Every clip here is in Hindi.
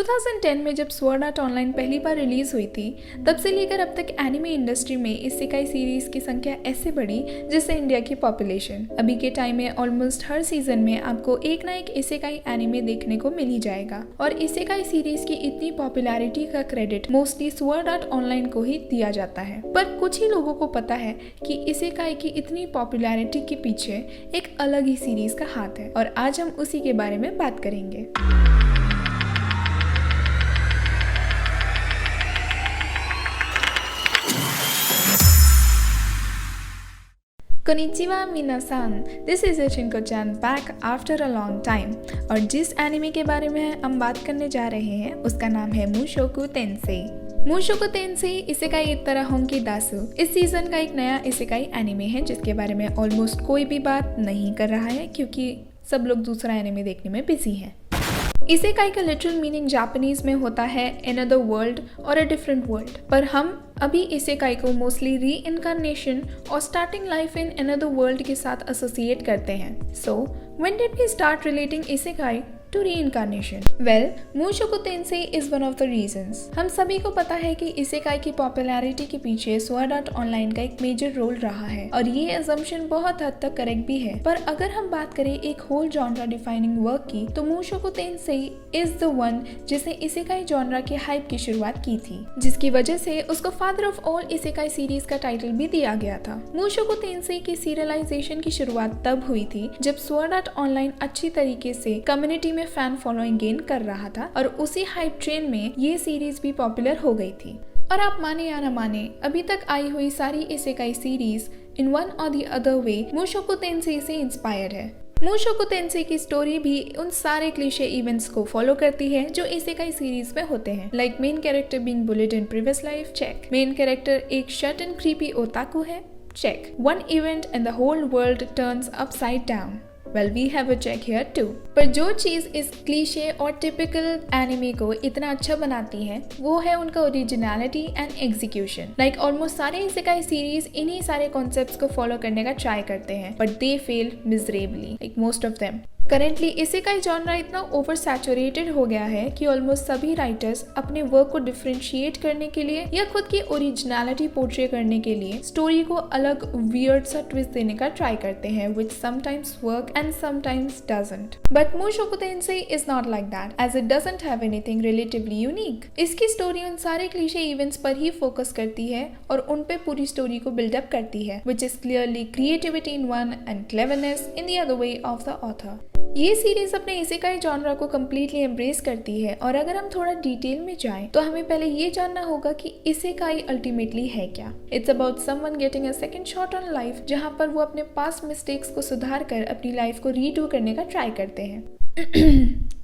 2010 में जब स्वॉर्ड आर्ट ऑनलाइन पहली बार रिलीज हुई थी, तब से लेकर अब तक एनिमे इंडस्ट्री में इसेकाई सीरीज की संख्या ऐसे बढ़ी जिससे इंडिया की पॉपुलेशन। अभी के टाइम में ऑलमोस्ट हर सीजन में आपको एक ना एक इसेकाई एनिमे देखने को मिल ही जाएगा और इसेकाई सीरीज की इतनी पॉपुलैरिटी का credit mostly sword art online को ही दिया जाता है। पर कुछ ही लोगों को पता है कि इसेकाई की इतनी पॉपुलैरिटी के पीछे एक अलग ही सीरीज का हाथ है और आज हम उसी के बारे में बात करेंगे। Konnichiwa minasan, this is Shinko-chan back after a long time और जिस एनिमे के बारे में हम बात करने जा रहे हैं उसका नाम है मुशोकु टेंसेई। मुशोकु टेंसेई इसेकाई इत्तरा होंकी दासु इस सीजन का एक नया इसेकाई एनिमे है जिसके बारे में ऑलमोस्ट कोई भी बात नहीं कर रहा है क्योंकि सब लोग दूसरा एनिमे देखने में बिजी हैं। इसेकाई का लिटरल मीनिंग जापानीज में होता है अनदर वर्ल्ड और अ डिफरेंट वर्ल्ड, पर हम अभी इसेकाई को मोस्टली री इनकारनेशन और starting life in another world के साथ एसोसिएट करते हैं। So when did we start relating isekai to reincarnation? Well, Mushoku Tensei is one of the reasons. हम सभी को पता है कि इसेकाई की पॉपुलैरिटी के पीछे स्वॉर्ड आर्ट ऑनलाइन का एक मेजर रोल रहा है और ये असम्पशन बहुत हद तक करेक्ट भी है। पर अगर हम बात करें एक होल जॉनरा डिफाइनिंग वर्क की तो Mushoku Tensei is the one जिसने इसेकाई जॉनरा के हाइप की शुरुआत की थी, जिसकी वजह से उसको father of all isekai series का टाइटल भी दिया गया था। Mushoku Tensei की सीरियलाइजेशन की शुरुआत तब हुई थी जब स्वॉर्ड आर्ट ऑनलाइन अच्छी तरीके से कम्युनिटी में फैन फॉलोइंग गेन कर रहा था और उसी हाइप ट्रेन में ये सीरीज भी पॉपुलर हो गई थी। और आप माने या न माने, अभी तक आई हुई सारी इसेकाई सीरीज इन वन और द अदर वे मुशोकु टेंसेई से इंस्पायर्ड है। मुशोकु टेंसेई की स्टोरी भी उन सारे क्लीशे इवेंट्स को फॉलो करती है जो इसेकाई सीरीज में होते हैं। Like main character being bullied in previous life, check. Main character एक शट एंड क्रीपी ओताकू है, check. One event and the whole world turns upside down, Well, we have a check here too. पर जो चीज़ इस क्लीशे और टिपिकल एनिमे को इतना अच्छा बनाती है वो है उनका originality and execution. Like almost सारे इसेकाई सीरीज इन्हीं सारे कॉन्सेप्ट्स को फॉलो करने का ट्राई करते हैं but they fail miserably, like most of them. Currently isekai genre इतना ओवर सैचुरेटेड हो गया है कि ऑलमोस्ट सभी राइटर्स अपने वर्क को डिफरेंशिएट करने के लिए या खुद की ओरिजिनलिटी पोर्ट्रे करने के लिए स्टोरी को अलग वियर्ड सा ट्विस्ट देने का ट्राई करते हैं, which sometimes work and sometimes doesn't. But Mushoku Tensei is not like that, as it doesn't have anything relatively unique. इसकी स्टोरी उन सारे क्लीशे इवेंट्स पर ही फोकस करती है और उन पे पूरी स्टोरी को बिल्डअप करती है, which is clearly creativity in one and cleverness in the other way of the author. ये सीरीज अपने इसेकाई जॉनरा को कम्प्लीटली एम्ब्रेस करती है और अगर हम थोड़ा डिटेल में जाएं तो हमें पहले ये जानना होगा कि इसेकाई अल्टीमेटली है क्या। It's about someone getting a second shot on life, जहां पर वो अपने पास्ट मिस्टेक्स को सुधार कर अपनी लाइफ को रीडू करने का ट्राई करते हैं।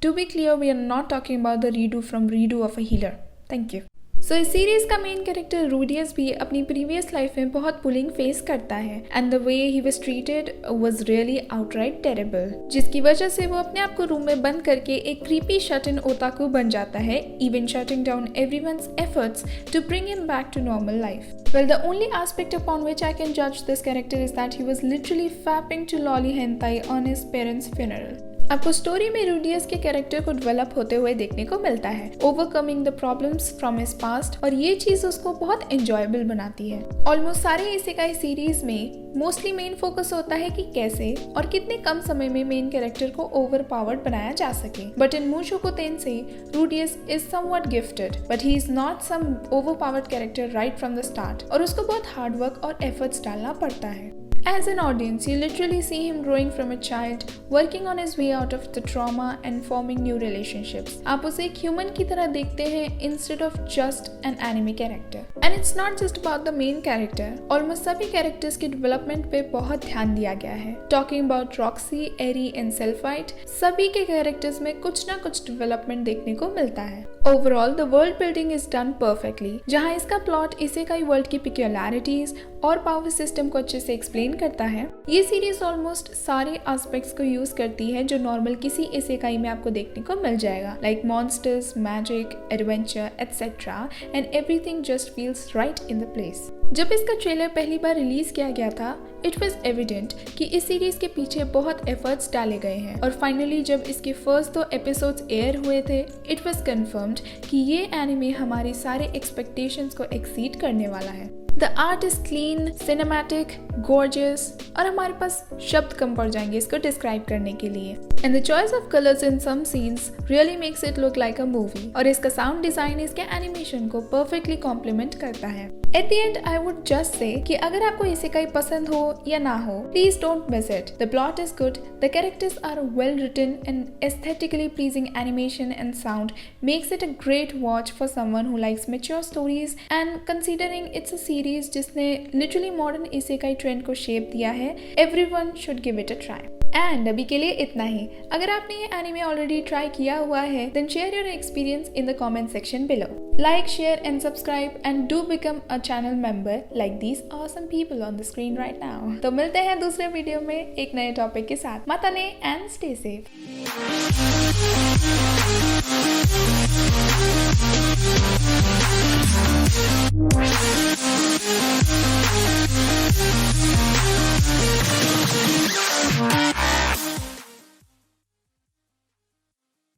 To be clear, we are not talking about the redo from redo of a healer. Thank you. So इस सीरीज का मेन कैरेक्टर रूडियस भी अपनी प्रीवियस लाइफ में बहुत बुलिंग फेस करता है and the way he was treated was really outright terrible, जिसकी वजह से वो अपने आप को रूम में बंद करके एक क्रीपी शट इन ओताकू बन जाता है, even shutting down everyone's efforts to bring him back to normal life. Well, the only aspect upon which I can judge this character is that he was literally fapping to lolly hentai on his parents' funeral. आपको स्टोरी में रूडियस के कैरेक्टर को डेवलप होते हुए देखने को मिलता है, overcoming the problems from his past, और ये चीज उसको बहुत एंजॉयबल बनाती है। ऑलमोस्ट सारे इसेकाई सीरीज में मोस्टली मेन फोकस होता है कि कैसे और कितने कम समय में मेन कैरेक्टर को ओवर पावर्ड बनाया जा सके। But in Mushoku Tensei Rudeus is somewhat gifted but he is not some over powered character right from the start और उसको बहुत हार्ड वर्क और एफर्ट्स डालना पड़ता है। As an audience, you literally see him growing from a child, working on his way out of the trauma and forming new relationships. आप उसे एक ह्यूमन की तरह देखते हैं instead of just an anime character. And it's not just about the main character. Almost सभी characters के development पे बहुत ध्यान दिया गया है. Talking about Roxy, Eri and Selphite, सभी के characters में कुछ ना कुछ development देखने को मिलता है। Overall, the world building is done perfectly, जहाँ इसका plot इसेकाई वर्ल्ड की peculiarities और पावर सिस्टम को अच्छे से एक्सप्लेन करता है। ये सीरीज ऑलमोस्ट सारे एस्पेक्ट्स को यूज करती है जो नॉर्मल किसी इसेकाई में आपको देखने को मिल जाएगा, like monsters, magic, adventure etcetera, and everything just feels right in the place. जब इसका ट्रेलर पहली बार रिलीज किया गया था, इट वॉज एविडेंट कि इस सीरीज के पीछे बहुत एफर्ट्स डाले गए हैं, और फाइनली जब इसके फर्स्ट 2 एपिसोड्स एयर हुए थे, इट वॉज कंफर्म्ड कि ये एनिमे हमारी सारे एक्सपेक्टेशंस को एक्सीड करने वाला है। The art is clean, cinematic, gorgeous, और हमारे पास शब्द कम पड़ जाएंगे इसको डिस्क्राइब करने के लिए। And the choice of colours in some scenes really makes it look like a movie, और इसका साउंड डिजाइन इसके एनिमेशन को परफेक्टली कॉम्प्लीमेंट करता है। At the end I would just say कि अगर आपको इसेकाई पसंद हो या ना हो, please don't miss it. The plot is good, the characters are well written, and aesthetically pleasing animation and sound makes it a great watch for someone who likes mature stories, and considering it's a series जिसने लिटरली मॉडर्न इसेकाई ट्रेंड को शेप दिया है, everyone should give it a try. And अभी के लिए इतना ही। अगर आपने ये एनिमे ऑलरेडी ट्राई किया हुआ है, then share your experience in the comment section below. Like, share and subscribe and do become a channel member like these awesome people on the screen right now. तो मिलते हैं दूसरे वीडियो में एक नए टॉपिक के साथ। माताने and stay safe.